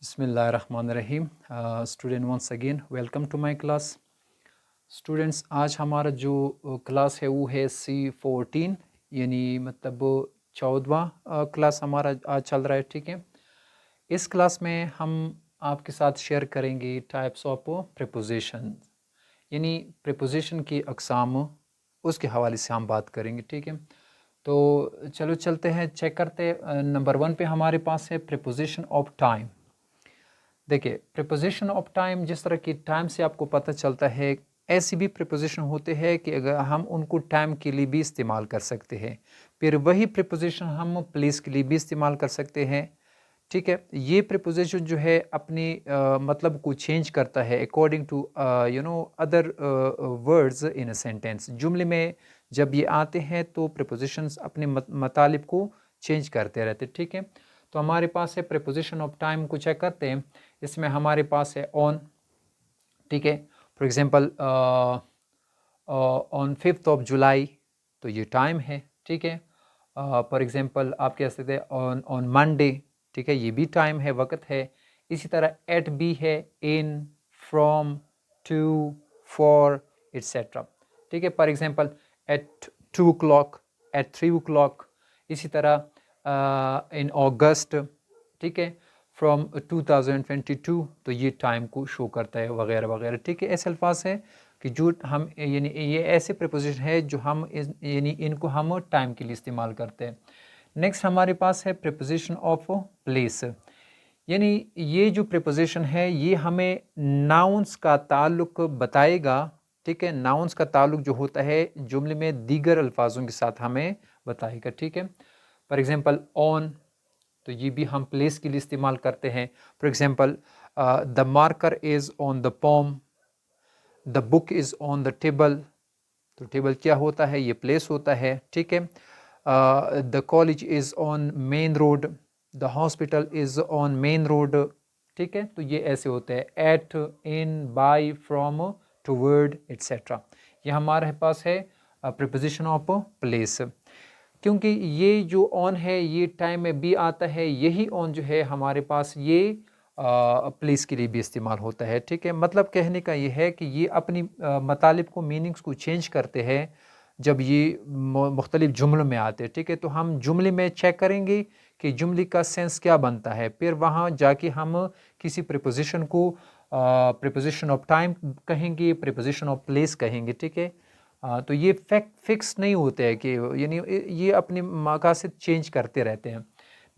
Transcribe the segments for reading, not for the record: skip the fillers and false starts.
बिस्मिल्लाहिर्रहमानिर्रहीम। Student once again welcome to my class. Students, आज हमारा जो क्लास है वो है C14, यानी मतलब 14वां क्लास हमारा आज चल रहा है। ठीक है, इस क्लास में हम आपके साथ शेयर करेंगे टाइप्स ऑफ प्रीपोजिशन, यानी प्रीपोजिशन की अक़साम, उसके हवाले से हम बात करेंगे। ठीक है, तो चलो चलते हैं, चेक करते हैं। नंबर 1 पे हमारे पास है प्रीपोजिशन ऑफ टाइम। देखिए, प्रीपोजिशन ऑफ टाइम, जिस तरह की टाइम से आपको पता चलता है, ऐसी भी प्रीपोजिशन होते हैं कि अगर हम उनको टाइम के लिए भी इस्तेमाल कर सकते हैं। फिर वही प्रीपोजिशन हम प्लेस के लिए भी इस्तेमाल कर सकते हैं। ठीक है, ये प्रीपोजिशन जो है अपनी मतलब को चेंज करता है according to other words in a sentence. जुमले में जब ये आते हैं तो प्रीपोजिशंस अपने मतलब को चेंज करते रहते हैं। ठीक है, तो हमारे पास है प्रीपोजिशन ऑफ टाइम को चेक करते हैं। इसमें हमारे पास है ऑन। ठीक है, for example on 5th of July, तो ये टाइम है। ठीक है, फॉर एग्जांपल आप कह सकते हैं ऑन ऑन मंडे। ठीक है, ये भी टाइम है, वक्त है। इसी तरह एट भी है, इन, फ्रॉम, टू, फॉर, एट्सेट्रा। ठीक है, for example eight 2 o'clock, eight 3 o'clock। इसी तरह इन अगस्त। ठीक है, फ्रॉम 2022, तो ये टाइम को शो करता है, वगैरह वगैरह। ठीक है, ऐसे अल्फाज है कि जो हम यानी ये ऐसे प्रीपोजिशन है जो हम यानी इनको हम टाइम के लिए इस्तेमाल करते हैं। नेक्स्ट हमारे पास है प्रीपोजिशन ऑफ प्लेस, यानी ये जो प्रीपोजिशन है ये हमें नाउन्स का ताल्लुक बताएगा। ठीक है, नाउन्स का ताल्लुक जो होता है जुमले में दीगर अल्फाजों के साथ हमें बताएगा। ठीक है, फॉर एग्जांपल ऑन, तो ये भी हम प्लेस के लिए इस्तेमाल करते हैं। For example the marker is on the palm, the book is on the table, तो टेबल क्या होता है, ये प्लेस होता है। ठीक है, the college is on main road, the hospital is on main road. ठीक है, तो ये ऐसे होते हैं, at, in, by, from, toward, etcetera. ये हमारे पास है प्रीपोजिशन ऑफ प्लेस। क्योंकि ये जो ऑन है ये टाइम में भी आता है, यही ऑन जो है हमारे पास ये प्लेस के लिए भी इस्तेमाल होता है। ठीक है, मतलब कहने का ये है कि ये अपनी मतलब को, मीनिंग्स को चेंज करते हैं जब ये मुख्तलिफ जुमलों में आते हैं। ठीक है, तो हम जुमले में चेक करेंगे कि जुमले का सेंस क्या बनता है, फिर वहाँ जाके हम किसी प्रीपोजिशन को प्रीपोजिशन ऑफ टाइम कहेंगे, प्रीपोजिशन ऑफ प्लेस कहेंगे। ठीक है, तो ये फैक्ट फिक्स नहीं होते हैं कि यानी ये अपने मकासद चेंज करते रहते हैं।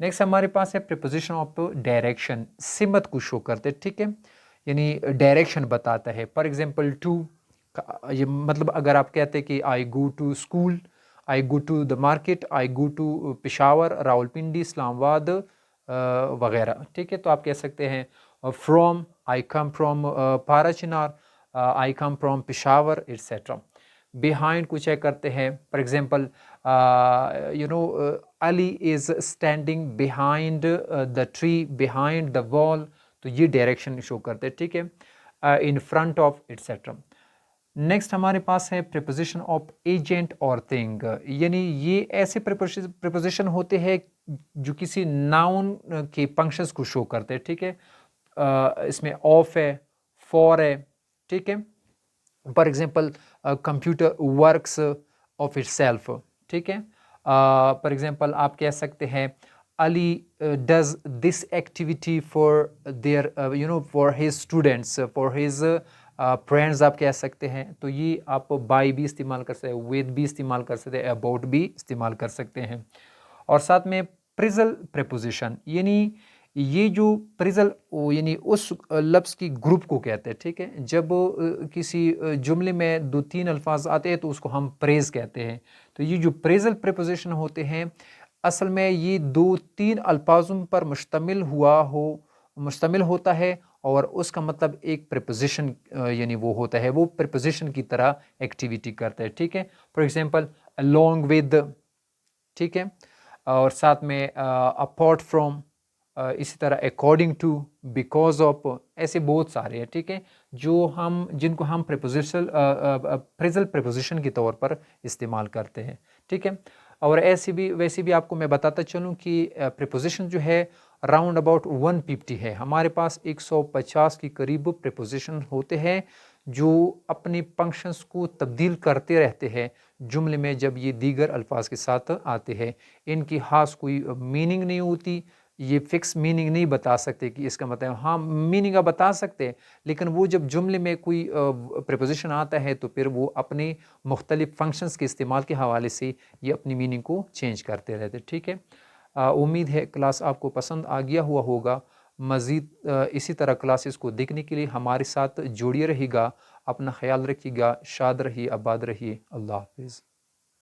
नेक्स्ट हमारे पास है प्रीपोजिशन ऑफ डायरेक्शन, सिमत को शो करते हैं। ठीक है, यानी डायरेक्शन बताता है। फॉर एग्जांपल टू, ये मतलब अगर आप कहते हैं कि I go to school, I go to the market, I go to Peshawar, Rawalpindi, Islamabad वगैरह। ठीक है, तो आप कह सकते हैं from, I come from Parachinar, I come from Peshawar, etcetera. Behind को चेक करते हैं। For example Ali is standing behind the tree, behind the wall, तो ये डायरेक्शन शो करते हैं। ठीक है, in front of, etcetera. Next हमारे पास है प्रीपोजिशन ऑफ एजेंट और थिंग, यानी ये ऐसे प्रीपोजिशन होते हैं जो किसी नाउन के फंक्शंस को शो करते हैं। ठीक है, इसमें ऑफ है, फॉर है। ठीक है, for example computer works of itself. ठीक है, फॉर एग्जांपल आप कह सकते हैं Ali does this activity for their for his students, for his friends आप कह सकते हैं। तो ये आप बाय भी इस्तेमाल कर सकते हैं, विद भी इस्तेमाल कर सकते हैं, अबाउट भी इस्तेमाल कर सकते हैं। और साथ में प्रिजल प्रीपोजिशन, यानी ये जो प्रिजल यानी उस लफ्ज़ की ग्रुप को कहते हैं। ठीक है, जब किसी जुमले में 2-3 अल्फाज आते हैं तो उसको हम प्रेज कहते हैं। तो ये जो प्रेजल प्रीपोजिशन होते हैं असल में ये 2-3 अल्फाजों पर मुश्तमिल होता है, और उसका मतलब एक प्रीपोजिशन यानी वो होता है, वो प्रीपोजिशन की तरह एक्टिविटी करता है। ठीक है, फॉर एग्जांपल अलोंग विद। ठीक है, और साथ में अपार्ट फ्रॉम, इसी तरह अकॉर्डिंग टू, बिकॉज ऑफ, ऐसे बहुत सारे हैं। ठीक है, जिनको हम प्रेजल प्रीपोजिशन के तौर पर इस्तेमाल करते हैं। ठीक है, और ऐसे भी वैसे भी आपको मैं बताता चलूँ कि प्रीपोजिशन जो है राउंड अबाउट 150 है। हमारे पास 150 के करीब प्रीपोजिशन होते हैं जो अपनी फंक्शंस को तब्दील करते रहते हैं जुमले में जब ये दीगर अल्फाज के साथ आते हैं। इनकी खास कोई मीनिंग नहीं होती, ये फिक्स मीनिंग नहीं बता सकते कि इसका मतलब, हाँ मीनिंग आप बता सकते हैं, लेकिन वो जब जुमले में कोई प्रीपोजिशन आता है तो फिर वो अपने मुख्तलिफ फंक्शंस के इस्तेमाल के हवाले से ये अपनी मीनिंग को चेंज करते रहते। ठीक है, उम्मीद है क्लास आपको पसंद आ गया हुआ होगा। मज़ीद इसी तरह क्लासेस को देखने के लिए हमारे साथ जुड़िए रहिएगा। अपना ख्याल रखिएगा, शाद रहिए, आबाद रहिए। अल्लाह हाफिज़।